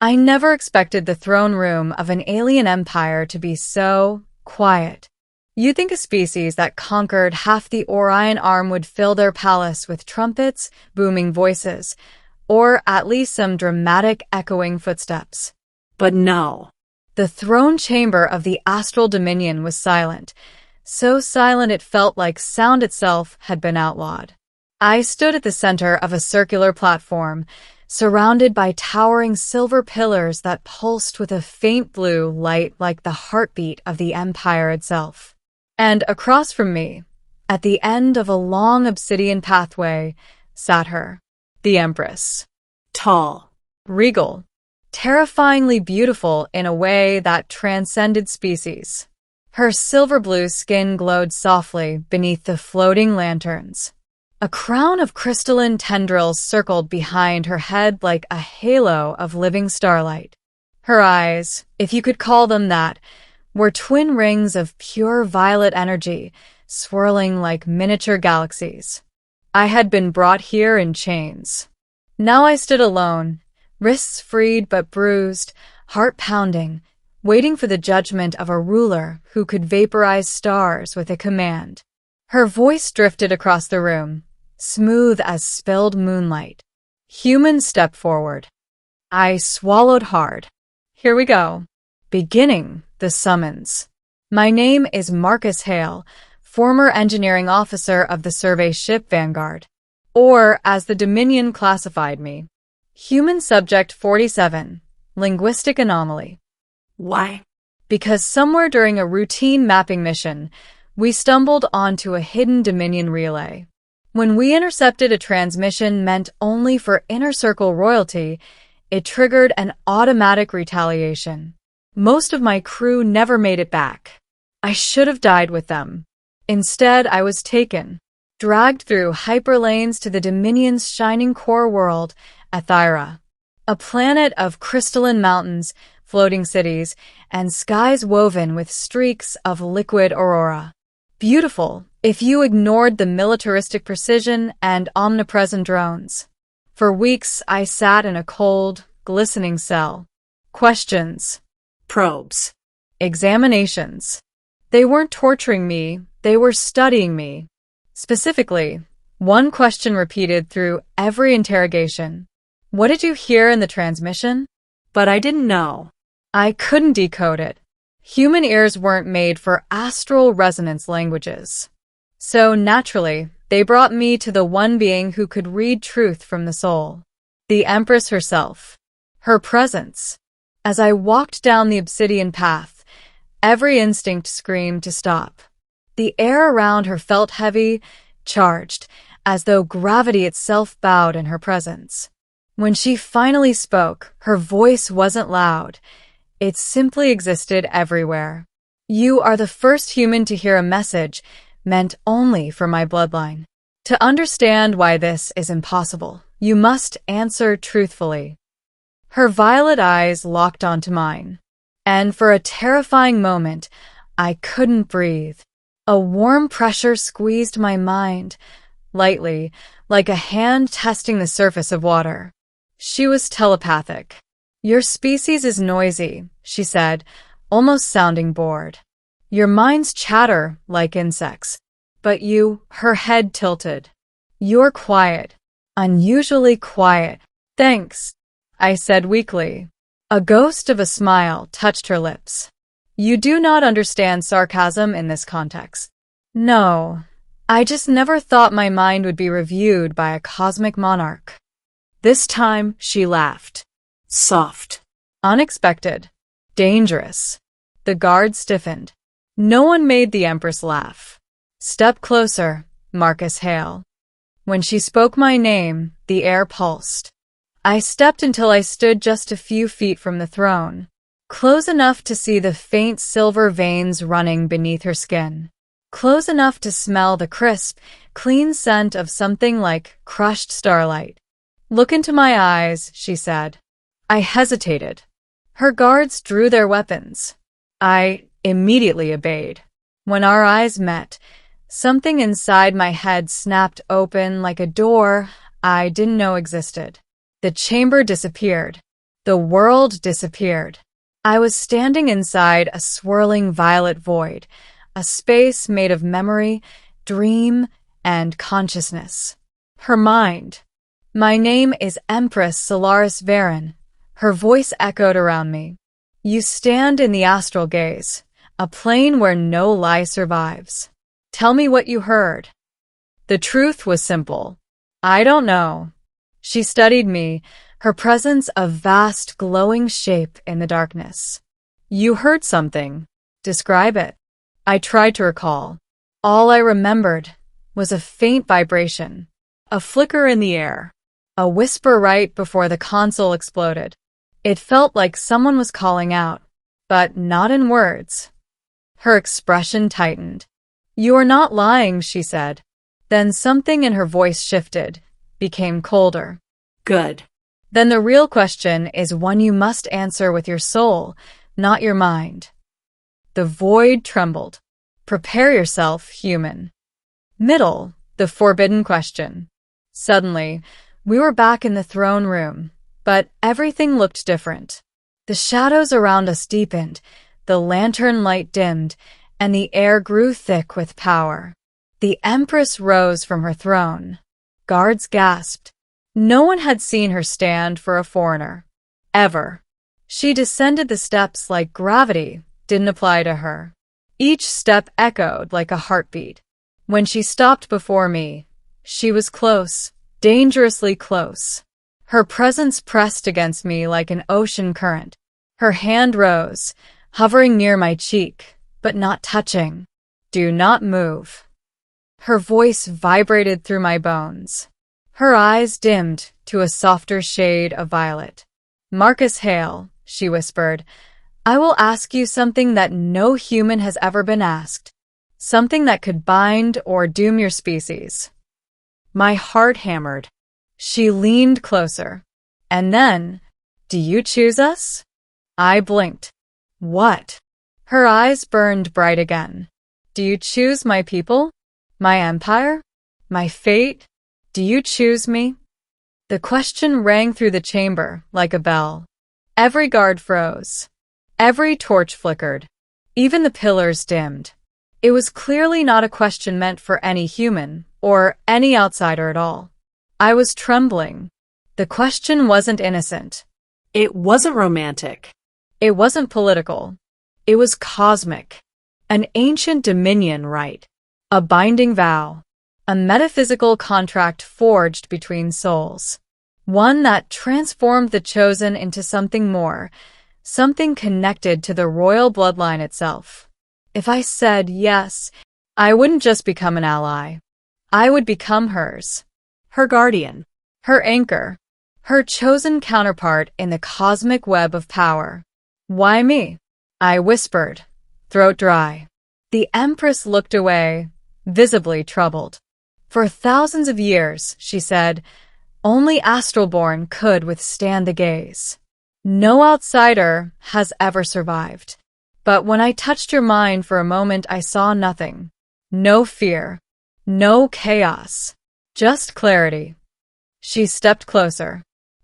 I never expected the throne room of an alien empire to be so quiet. You'd think a species that conquered half the Orion Arm would fill their palace with trumpets, booming voices, or at least some dramatic echoing footsteps. But no. The throne chamber of the Astral Dominion was silent, so silent it felt like sound itself had been outlawed. I stood at the center of a circular platform, surrounded by towering silver pillars that pulsed with a faint blue light like the heartbeat of the empire itself. And across from me, at the end of a long obsidian pathway, sat her, the Empress. Tall, regal, terrifyingly beautiful in a way that transcended species. Her silver blue skin glowed softly beneath the floating lanterns. A crown of crystalline tendrils circled behind her head like a halo of living starlight. Her eyes, if you could call them that, were twin rings of pure violet energy, swirling like miniature galaxies. I had been brought here in chains. Now I stood alone, wrists freed but bruised, heart pounding, waiting for the judgment of a ruler who could vaporize stars with a command. Her voice drifted across the room, smooth as spilled moonlight. Humans stepped forward. I swallowed hard. Here we go. Beginning the summons. My name is Marcus Hale, former engineering officer of the survey ship Vanguard, or as the Dominion classified me, Human Subject 47, Linguistic Anomaly. Why? Because somewhere during a routine mapping mission, we stumbled onto a hidden Dominion relay. When we intercepted a transmission meant only for Inner Circle royalty, it triggered an automatic retaliation. Most of my crew never made it back. I should have died with them. Instead, I was taken, dragged through hyperlanes to the Dominion's shining core world, Athyra, a planet of crystalline mountains, floating cities, and skies woven with streaks of liquid aurora. Beautiful, if you ignored the militaristic precision and omnipresent drones. For weeks, I sat in a cold, glistening cell. Questions. Probes. Examinations. They weren't torturing me, they were studying me. Specifically, one question repeated through every interrogation. What did you hear in the transmission? But I didn't know. I couldn't decode it. Human ears weren't made for astral resonance languages. So naturally, they brought me to the one being who could read truth from the soul. The Empress herself. Her presence. As I walked down the obsidian path, every instinct screamed to stop. The air around her felt heavy, charged, as though gravity itself bowed in her presence. When she finally spoke, her voice wasn't loud. It simply existed everywhere. You are the first human to hear a message meant only for my bloodline. To understand why this is impossible, you must answer truthfully. Her violet eyes locked onto mine, and for a terrifying moment, I couldn't breathe. A warm pressure squeezed my mind, lightly, like a hand testing the surface of water. She was telepathic. Your species is noisy, she said, almost sounding bored. Your minds chatter like insects. But you, her head tilted. You're quiet. Unusually quiet. Thanks, I said weakly. A ghost of a smile touched her lips. You do not understand sarcasm in this context. No, I just never thought my mind would be reviewed by a cosmic monarch. This time, she laughed. Soft. Unexpected. Dangerous. The guard stiffened. No one made the Empress laugh. Step closer, Marcus Hale. When she spoke my name, the air pulsed. I stepped until I stood just a few feet from the throne, close enough to see the faint silver veins running beneath her skin, close enough to smell the crisp, clean scent of something like crushed starlight. Look into my eyes, she said. I hesitated. Her guards drew their weapons. I immediately obeyed. When our eyes met, something inside my head snapped open like a door I didn't know existed. The chamber disappeared. The world disappeared. I was standing inside a swirling violet void, a space made of memory, dream, and consciousness. Her mind. My name is Empress Solaris Varen. Her voice echoed around me. You stand in the astral gaze, a plane where no lie survives. Tell me what you heard. The truth was simple. I don't know. She studied me, her presence a vast glowing shape in the darkness. You heard something. Describe it. I tried to recall. All I remembered was a faint vibration, a flicker in the air, a whisper right before the console exploded. It felt like someone was calling out, but not in words. Her expression tightened. You are not lying, she said. Then something in her voice shifted, became colder. Good. Then the real question is one you must answer with your soul, not your mind. The void trembled. Prepare yourself, human. Middle, the forbidden question. Suddenly, we were back in the throne room, but everything looked different. The shadows around us deepened, the lantern light dimmed, and the air grew thick with power. The Empress rose from her throne. Guards gasped. No one had seen her stand for a foreigner. Ever. She descended the steps like gravity didn't apply to her. Each step echoed like a heartbeat. When she stopped before me, she was close, dangerously close. Her presence pressed against me like an ocean current. Her hand rose, hovering near my cheek, but not touching. Do not move. Her voice vibrated through my bones. Her eyes dimmed to a softer shade of violet. Marcus Hale, she whispered, I will ask you something that no human has ever been asked. Something that could bind or doom your species. My heart hammered. She leaned closer. And then, do you choose us? I blinked. What? Her eyes burned bright again. Do you choose my people? My empire? My fate? Do you choose me? The question rang through the chamber like a bell. Every guard froze. Every torch flickered. Even the pillars dimmed. It was clearly not a question meant for any human, or any outsider at all. I was trembling. The question wasn't innocent. It wasn't romantic. It wasn't political. It was cosmic. An ancient dominion right. A binding vow. A metaphysical contract forged between souls. One that transformed the chosen into something more, something connected to the royal bloodline itself. If I said yes, I wouldn't just become an ally. I would become hers. Her guardian. Her anchor. Her chosen counterpart in the cosmic web of power. Why me? I whispered, throat dry. The Empress looked away, visibly troubled. For thousands of years, she said, only Astralborn could withstand the gaze. No outsider has ever survived. But when I touched your mind for a moment, I saw nothing. No fear. No chaos. Just clarity. She stepped closer.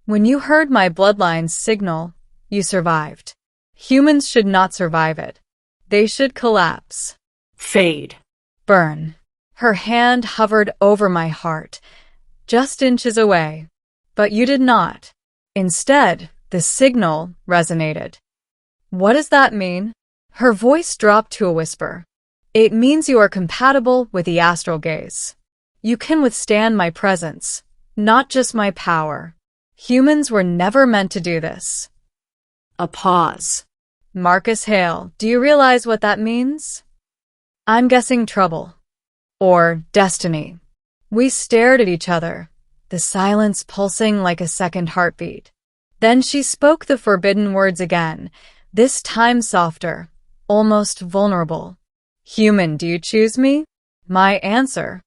When you heard my bloodline's signal, you survived. Humans should not survive it. They should collapse. Fade. Burn. Her hand hovered over my heart, just inches away. But you did not. Instead, the signal resonated. What does that mean? Her voice dropped to a whisper. It means you are compatible with the astral gaze. You can withstand my presence, not just my power. Humans were never meant to do this. A pause. Marcus Hale, do you realize what that means? I'm guessing trouble. Or destiny. We stared at each other, the silence pulsing like a second heartbeat. Then she spoke the forbidden words again, this time softer, almost vulnerable. Human, do you choose me? My answer.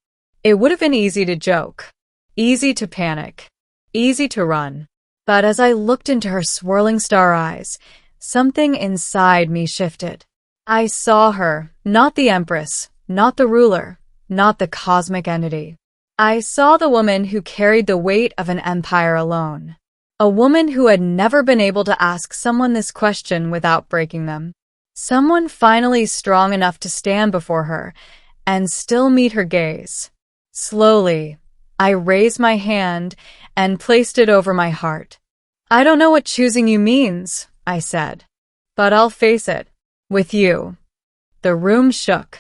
It would have been easy to joke, easy to panic, easy to run. But as I looked into her swirling star eyes, something inside me shifted. I saw her, not the Empress, not the ruler, not the cosmic entity. I saw the woman who carried the weight of an empire alone. A woman who had never been able to ask someone this question without breaking them. Someone finally strong enough to stand before her and still meet her gaze. Slowly, I raised my hand and placed it over my heart. I don't know what choosing you means, I said, but I'll face it. With you. The room shook.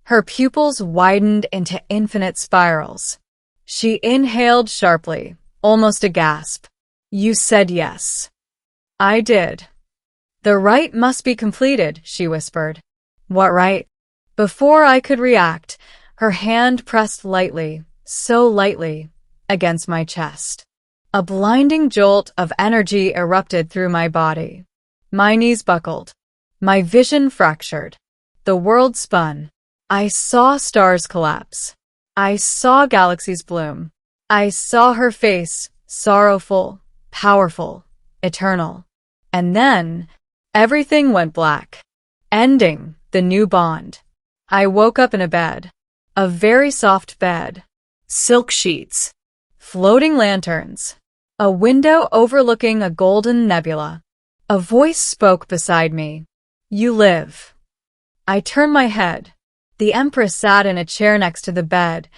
Her pupils widened into infinite spirals. She inhaled sharply, almost a gasp. You said yes. I did. The rite must be completed, she whispered. What rite? Before I could react, her hand pressed lightly, so lightly, against my chest. A blinding jolt of energy erupted through my body. My knees buckled. My vision fractured. The world spun. I saw stars collapse. I saw galaxies bloom. I saw her face, sorrowful, powerful, eternal. And then, everything went black, ending the new bond. I woke up in a bed. A very soft bed. Silk sheets. Floating lanterns. A window overlooking a golden nebula. A voice spoke beside me. You live. I turned my head. The Empress sat in a chair next to the bed,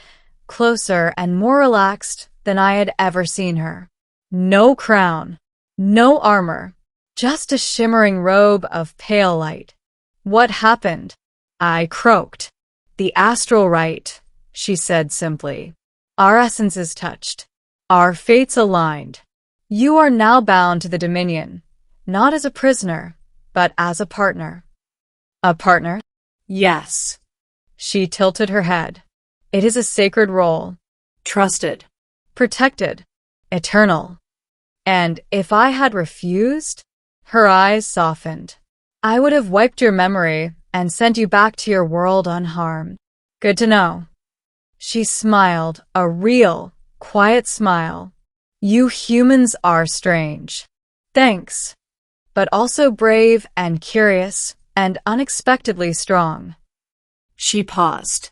closer and more relaxed than I had ever seen her. No crown. No armor. Just a shimmering robe of pale light. What happened? I croaked. The astral rite, she said simply. Our essences touched. Our fates aligned. You are now bound to the Dominion, not as a prisoner, but as a partner. A partner? Yes. She tilted her head. It is a sacred role. Trusted. Protected. Eternal. And if I had refused? Her eyes softened. I would have wiped your memory and sent you back to your world unharmed. Good to know. She smiled, a real, quiet smile. You humans are strange. Thanks. But also brave and curious and unexpectedly strong. She paused.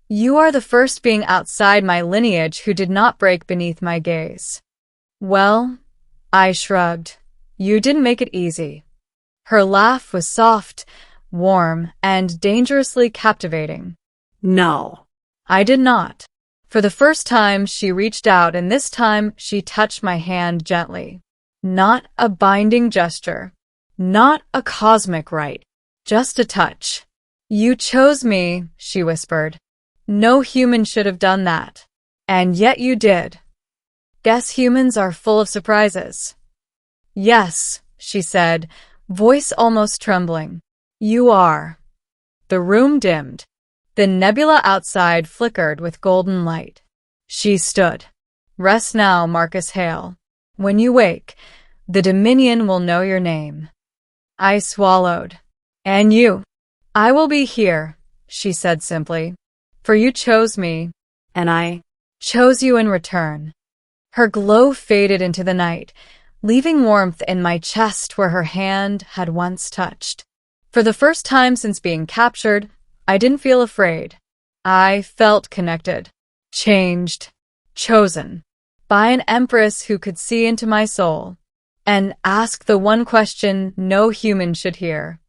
You are the first being outside my lineage who did not break beneath my gaze. Well, I shrugged. You didn't make it easy. Her laugh was soft, warm, and dangerously captivating. No. I did not. For the first time, she reached out, and this time she touched my hand gently. Not a binding gesture. Not a cosmic rite. Just a touch. You chose me, she whispered. No human should have done that. And yet you did. Guess humans are full of surprises. Yes, she said, voice almost trembling. You are. The room dimmed. The nebula outside flickered with golden light. She stood. Rest now, Marcus Hale. When you wake, the Dominion will know your name. I swallowed. And you? I will be here, she said simply. For you chose me, and I chose you in return. Her glow faded into the night, leaving warmth in my chest where her hand had once touched. For the first time since being captured, I didn't feel afraid. I felt connected, changed, chosen, by an empress who could see into my soul and ask the one question no human should hear.